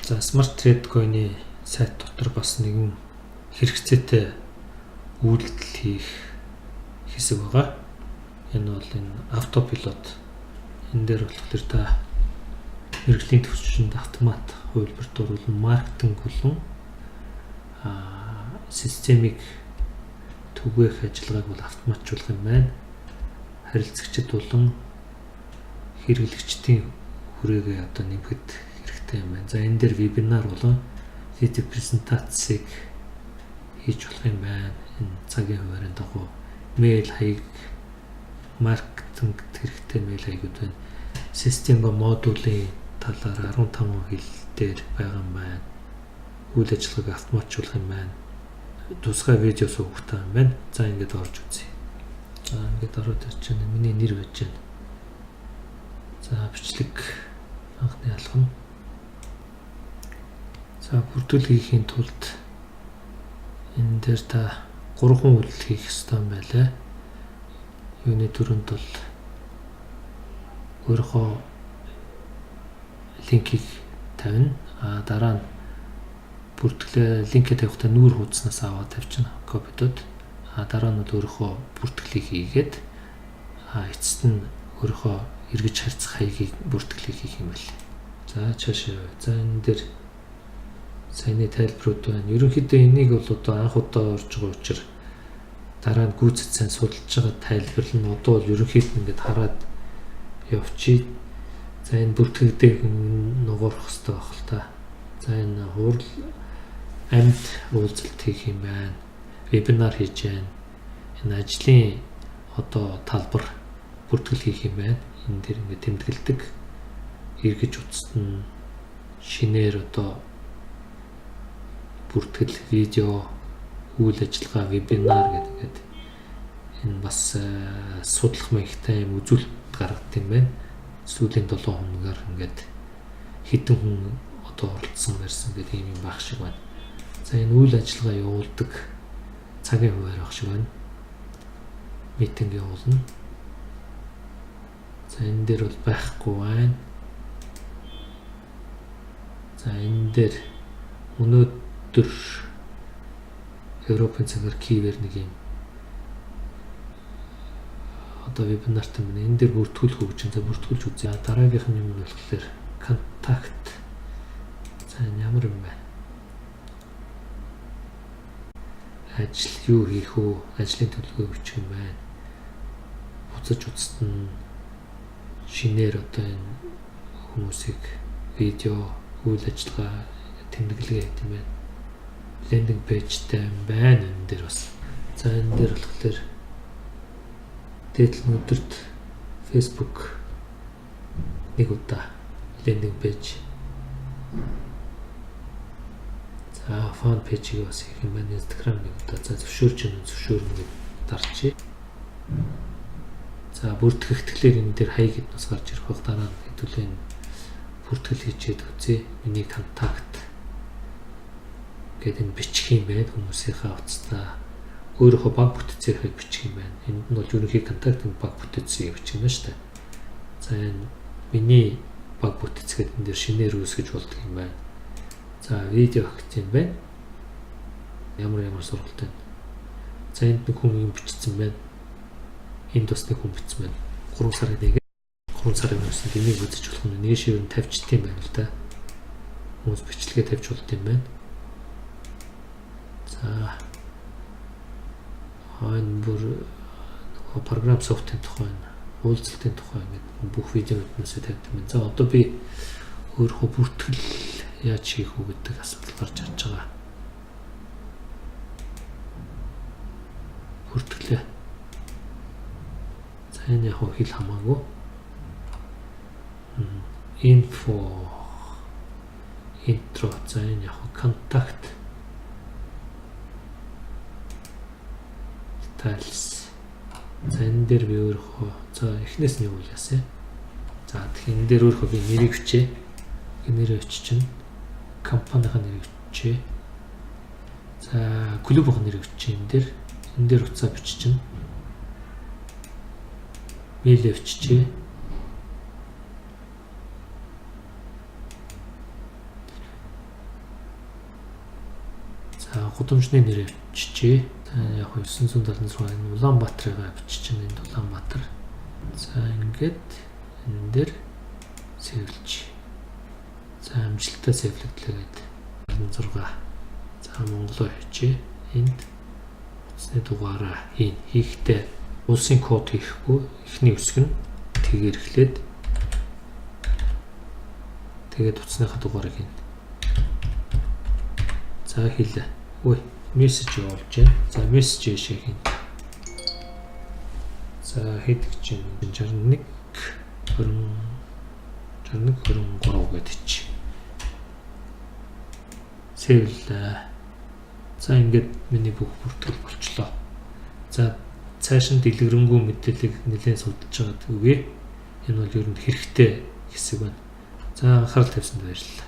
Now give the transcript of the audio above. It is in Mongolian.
За Smart Trade Coin-ы сайт дотор бас нэгэн хэрэгцээтэй үйлдэл хийх хэсэг байгаа. Энэ бол энэ автопилот. Энэ дээр болохоор та мэрэгжлийн төвчөнд автомат хувилбарт оруулан маркетинг болон системийг түгээх ажиллагааг бол автоматжуулах юм байна. Харилцагчид болон хэрэглэгчдийн хүрээгээ одоо нэмэхэд хэрэгтэй юм байна. За энэ дээр вебинар болон видео презентацийг хийж болох юм байна. Энэ цагийн хуваарийн дагуу мэйл хаяг, маркетингт хэрэгтэй мэйл хаягуд байна. Систем ба модулийн талаар 15 хэл дээр байгаа юм байна. Үйл ажиллагааг автоматжуулах юм байна. Тусгай видео суугахтай юм байна. За ингээд орж үзье. За ингээд ороод ирж байна. Миний нэр байж байна. За бичлэг анхны алхам. За бүртгэл хийхийн тулд энэ дээр та 3 үйлдэл хийх ёстой юм байлаа. Юуны төрөнд бол өөрийнхөө линкийг тавина. Дараа нь бүртгэлээ линкээ тавихтаа нүүр хуудаснаас аваад тавьчихна копидод. Дараа нь өөрийнхөө бүртгэлийг хийгээд эцэст нь өөрийнхөө эргэж харьцах хаягийг бүртгэлийг хийх юм байна. За цаашаа. За энэ дээр саяны тайлбарууд байна. Ерөнхийдөө энийг бол одоо анх удаа орж байгаа учраас дараа нь гүйцэд сайн судалж байгаа тайлбар нь одоо бол ерөнхийдөө ингээд хараад явчих. За энэ бүртгэгдэх нугуурах хэрэгтэй байх л та. За энэ хурал амьд уулзалт хийх юм байна. Вебинар хийж байна. Энэ ажлын одоо талбар бүртгэл хийх юм байна. Энэ дээр ингээд тэмдэглэдэг. Эргэж үзтэн шинээр одоо бүртгэл видео, үйл ажиллагаа, вебинар гэдэг энэ бас судлах маягтай юм үзүүлэлт гаргад юм байна. Сүүлийн 7 хоногаар ингээд хэдэн хүн одоо оролцсон байсан гэдэг юм байх шиг байна. За энэ үйл ажиллагаа явуулдаг цагийн хуваар байх шиг байна. Митинг явуулна. За энэ дээр бол байхгүй байна. За энэ дээр өнөөдөр Европын цагаар кивер нэг юм одоо вебинарт юм. Энэ дээр бүртгүүлэх үг чинь. За бүртгүүлж үзье. Дараагийнх нь юм болохоор контакт. За ямар юм бэ? Ажил юу хийх үү? Ажлын төлөвлөгөө бичих юм байна. Буцаж үзтэн шинээр одоо энэ хүмүүсийг видео, үйл ажиллагаа тэмдэглэгээ хийх юм байна. Лендинг пэйжтэй юм байна энэ дээр бас. За энэ дээр болохоор дээдл өдөрт Facebook нэг удаа лендинг пэйж. За фан пэйжийг бас хийх юм байна. Instagram нэг удаа. За зөвшөөрнө дарчи. За бүртгэх тэгэхээр энэ дээр хаяг гэднээс гарч ирэх баг. Дараа нь хэдүүлэн бүртгэл хийчихэд үзье. Миний контакт гэдэг нь бичих юм байна. Хүмүүсийнхээ утастай өөрийнхөө баг бүтцийг бичих юм байна. Энд нь бол ерөнхий контактын баг бүтцийг бичих юм байна шүү дээ. За энэ миний баг бүтц гэдэг энэ дээр шинээр үүсгэж болдог юм байна. За видео хийх юм байна. Ямар сургалт байна. За энд нэг хүн юм бичсэн байна. Энд бас нэг хүн бичсэн байна. 3 сарын 3 өсөнд энийг үзэж болох нь нэг шивэр нь тавьчихт юм байна л да. Хүмүүс бичлэгээ тавьж болд юм байна. За энэ бүр програм софтын тухай, уулзалтын тухай ингээд бүх видеонууднаас тавьдаг юм. За одоо би өөрийнхөө бүртгэл яаж хийх үү гэдэг асуудал гарч ирж байгаа. Бүртгэлээ. За энэ яг хэл хамаагүй. Инфо, интро, за энэ яг контакт, details. За энэ дээр би өөрийнхөө за эхнээс нь юу яасан. За тэгэхээр энэ дээр өөрийнхөө би нэрийг бичээ. Нэрээ өччихнэ. Компанийн нэрийг бичээ. За клубын нэрийг бичээ энэ дээр утсаа биччихнэ. Мэйл өччихээ. За гудамжны нэрээ биччихье. Яг 976 энэ Улаанбаатарыг биччихнэ. Энд Улаанбаатар. За ингээд энэ дээр сэвэлж. За амжилттай сэвлэгдлээ гэдэг 26. За Монголоо хийчихье. Энд утасны дугаараа хийхдээ улсын код хийхгүй эхний үсэг нь тэгээр эхлээд тэгээд утасныхаа дугаарыг хийн. За хийлээ. Ой, мессеж явуулж байна. За мессеж яшээ хийн. За хийдэг чинь 61 23 гэдэг чи. Сэвлээ. За ингээд миний бүх бүртгэл болчлоо. За цааш нь дэлгэрэнгүй мэдээллийг нэлээд судалж байгаа үгүй. Энэ бол ер нь хэрэгтэй хэсэг байна. За анхаарал тавьсанд баярлалаа.